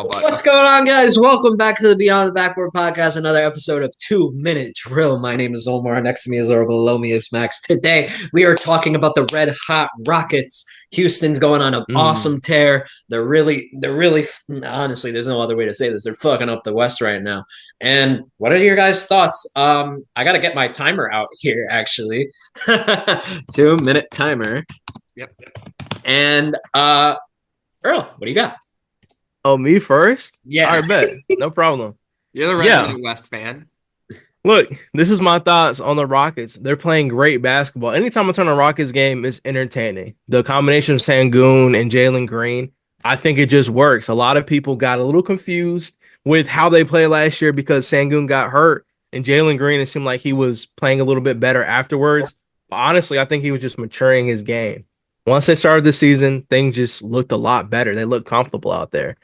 now, but What's going on, guys? Welcome back to the Beyond the Backboard podcast, another episode of 2 Minute Drill. My name is Omar. Next to me is Earl. Below me is Max. Today, we are talking about the Red Hot Rockets. Houston's going on an awesome tear. They're really, honestly, there's no other way to say this. They're fucking up the West right now. And what are your guys' thoughts? I got to get my timer out here, actually. 2 minute timer. yep. And, Earl, what do you got? Oh, me first? Yeah. All right, bet. No problem. You're the resident West fan. Look, this is my thoughts on the Rockets. They're playing great basketball. Anytime I turn on a Rockets game, it's entertaining. The combination of Sangoon and Jalen Green, I think it just works. A lot of people got a little confused with how they played last year because Sangoon got hurt and Jalen Green, it seemed like he was playing a little bit better afterwards. But honestly, I think he was just maturing his game. Once they started the season, things just looked a lot better. They looked comfortable out there.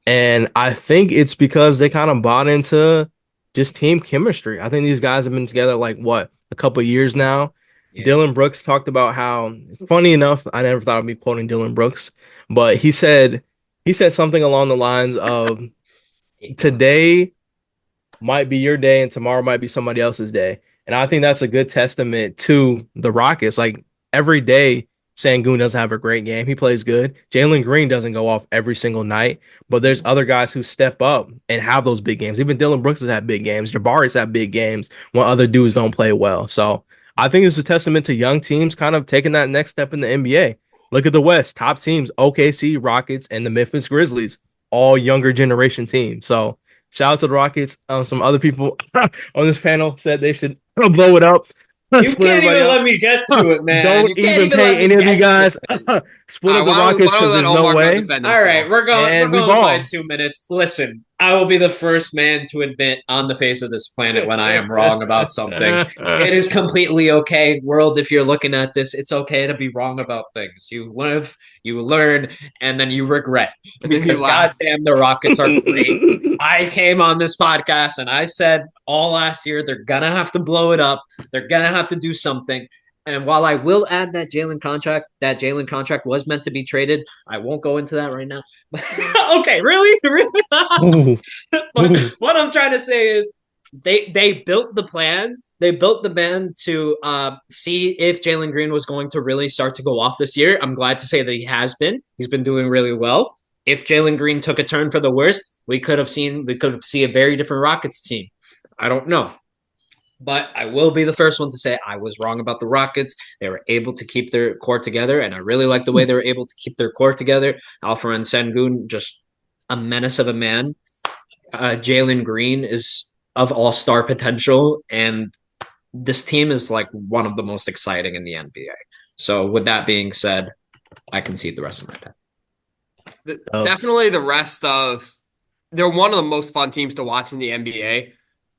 And I think it's because they kind of bought into just team chemistry. I think these guys have been together a couple of years now. Yeah. Dylan Brooks talked about how, funny enough, I never thought I'd be quoting Dylan Brooks, but he said something along the lines of today might be your day and tomorrow might be somebody else's day. And I think that's a good testament to the Rockets. Like every day, Sangoon doesn't have a great game. He plays good. Jalen Green doesn't go off every single night, but there's other guys who step up and have those big games. Even Dylan Brooks has had big games. Jabari's had big games when other dudes don't play well. So I think it's a testament to young teams kind of taking that next step in the NBA. Look at the West. Top teams, OKC, Rockets, and the Memphis Grizzlies, all younger generation teams. So shout out to the Rockets. Some other people on this panel said they should blow it up. You can't even let me get to it, man. Don't even pay any of you guys. Split up the Rockets because there's no way. All right, we're going by 2 minutes. Listen, I will be the first man to admit on the face of this planet when I am wrong about something. It is completely okay, world, if you're looking at this. It's okay to be wrong about things. You live, you learn, and then you regret. Because goddamn, the Rockets are great. I came on this podcast and I said all last year they're going to have to blow it up. They're going to have to do something. And while I will add that Jalen contract was meant to be traded, I won't go into that right now. Okay, really? But what I'm trying to say is they built the plan. They built the band to see if Jalen Green was going to really start to go off this year. I'm glad to say that he has been. He's been doing really well. If Jalen Green took a turn for the worst, we could have seen a very different Rockets team. I don't know. But I will be the first one to say I was wrong about the Rockets. They were able to keep their core together, and I really like the way they were able to keep their core together. Alperen Sengun, just a menace of a man. Jalen Green is of all-star potential, and this team is like one of the most exciting in the NBA. So with that being said, I concede the rest of my time. Definitely the rest of – they're one of the most fun teams to watch in the NBA.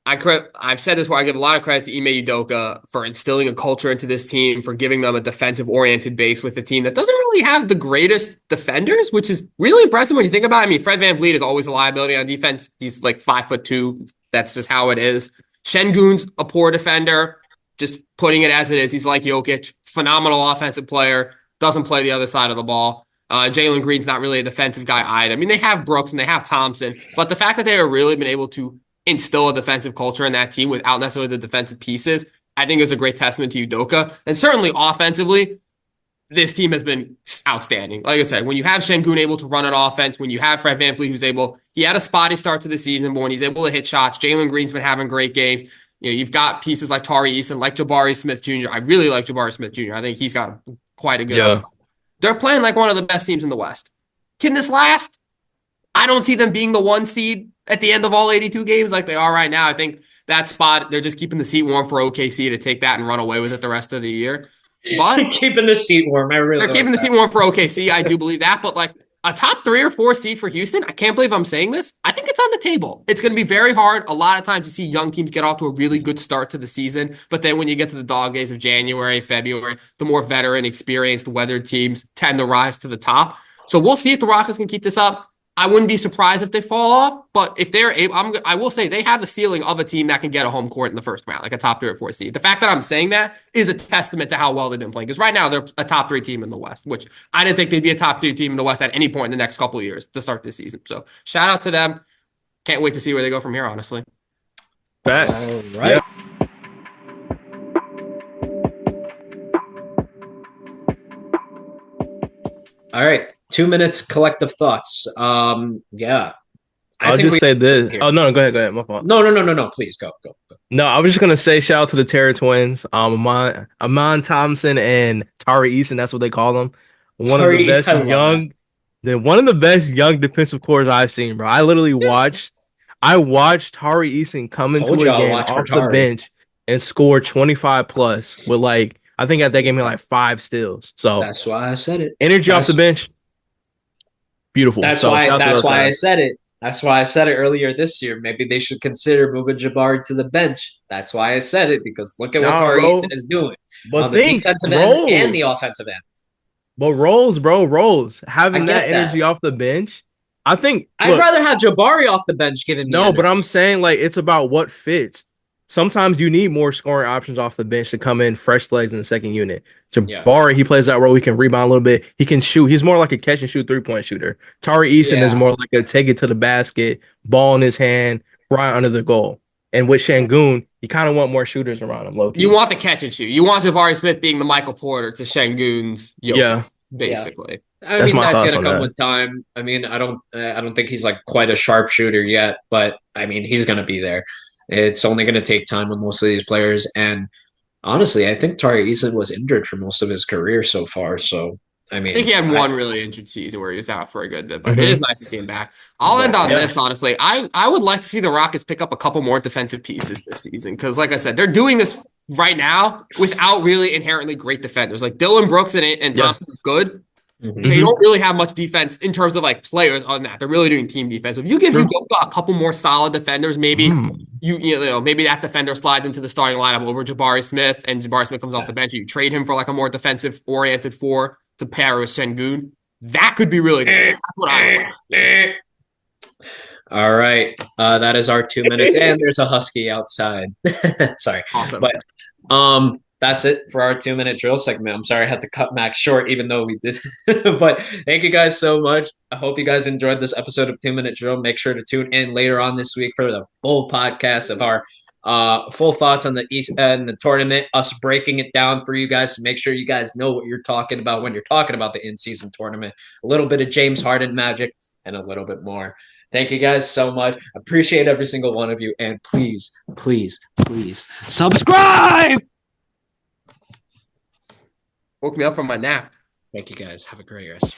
I've said this where I give a lot of credit to Ime Udoka for instilling a culture into this team, for giving them a defensive-oriented base with a team that doesn't really have the greatest defenders, which is really impressive when you think about it. I mean, Fred VanVleet is always a liability on defense. He's like 5'2". That's just how it is. Şengün's a poor defender, just putting it as it is. He's like Jokic, phenomenal offensive player, doesn't play the other side of the ball. Jalen Green's not really a defensive guy either. I mean, they have Brooks and they have Thompson, but the fact that they have really been able to instill a defensive culture in that team without necessarily the defensive pieces, I think is a great testament to Udoka. And certainly offensively, this team has been outstanding. Like I said, when you have Şengün able to run an offense, when you have Fred VanVleet he had a spotty start to the season, but when he's able to hit shots, Jalen Green's been having great games. You know, you've got pieces like Tari Eason, like Jabari Smith Jr. I really like Jabari Smith Jr. I think he's got quite a good upside. They're playing like one of the best teams in the West. Can this last? I don't see them being the 1 seed at the end of all 82 games like they are right now. I think that spot, they're just keeping the seat warm for OKC to take that and run away with it the rest of the year. But keeping the seat warm. They're keeping the seat warm for OKC. I do believe that. But like a top 3 or 4 seed for Houston, I can't believe I'm saying this. I think it's on the table. It's going to be very hard. A lot of times you see young teams get off to a really good start to the season. But then when you get to the dog days of January, February, the more veteran, experienced, weathered teams tend to rise to the top. So we'll see if the Rockets can keep this up. I wouldn't be surprised if they fall off, but if they're able, I will say they have the ceiling of a team that can get a home court in the first round, like a top 3 or 4 seed. The fact that I'm saying that is a testament to how well they've been playing. Because right now they're a top 3 team in the West, which I didn't think they'd be a top 3 team in the West at any point in the next couple of years to start this season. So shout out to them. Can't wait to see where they go from here, honestly. Facts. All right. Yeah. All right. 2 minutes collective thoughts. Yeah. I'll just say this. Oh no, go ahead. My fault. No. Please go. No, I was just gonna say shout out to the Terror twins. Amon Thompson and Tari Eason. That's what they call them. One of the best young defensive cores I've seen, bro. I watched Tari Eason come into a game off the bench and score 25 plus with I think at that game he had 5 steals. So that's why I said it. Energy off the bench. Beautiful. That's why I said it. That's why I said it earlier this year. Maybe they should consider moving Jabari to the bench. That's why I said it, because look at what Tari Eason is doing on the defensive end and the offensive end. But Rolls. Having that energy off the bench, I think I'd rather have Jabari off the bench given me energy. But I'm saying it's about what fits. Sometimes you need more scoring options off the bench to come in fresh legs in the second unit. Jabari, he plays that role. He can rebound a little bit. He can shoot. He's more like a catch and shoot 3-point shooter. Tari Eason is more like a take it to the basket, ball in his hand, right under the goal. And with Şengün, you kind of want more shooters around him, low-key. You want the catch and shoot. You want Jabari Smith being the Michael Porter to Şengün's basically. I mean, that's gonna come with time. I mean, I don't think he's quite a sharp shooter yet, but I mean, he's gonna be there. It's only going to take time with most of these players. And honestly, I think Tari Eason was injured for most of his career so far. So, I mean, I think he had one really injured season where he was out for a good bit, but it is nice to see him back. I'll end on this, honestly. I would like to see the Rockets pick up a couple more defensive pieces this season because, like I said, they're doing this right now without really inherently great defenders. Like Dylan Brooks and Thompson are good. Mm-hmm. They don't really have much defense in terms of players on that. They're really doing team defense. So if you give Udoka a couple more solid defenders, maybe maybe that defender slides into the starting lineup over Jabari Smith, and Jabari Smith comes off the bench. You trade him for a more defensive oriented 4 to pair with Şengün. That could be really good. That's what I want. All right, that is our 2 minutes, and there's a husky outside. Sorry, awesome. But that's it for our 2-minute drill segment. I'm sorry I had to cut Max short, even though we did. But thank you guys so much. I hope you guys enjoyed this episode of 2-Minute Drill. Make sure to tune in later on this week for the full podcast of our full thoughts on the East and the tournament, us breaking it down for you guys to make sure you guys know what you're talking about when you're talking about the in-season tournament. A little bit of James Harden magic and a little bit more. Thank you guys so much. Appreciate every single one of you. And please, please, please subscribe! Woke me up from my nap. Thank you guys. Have a great rest.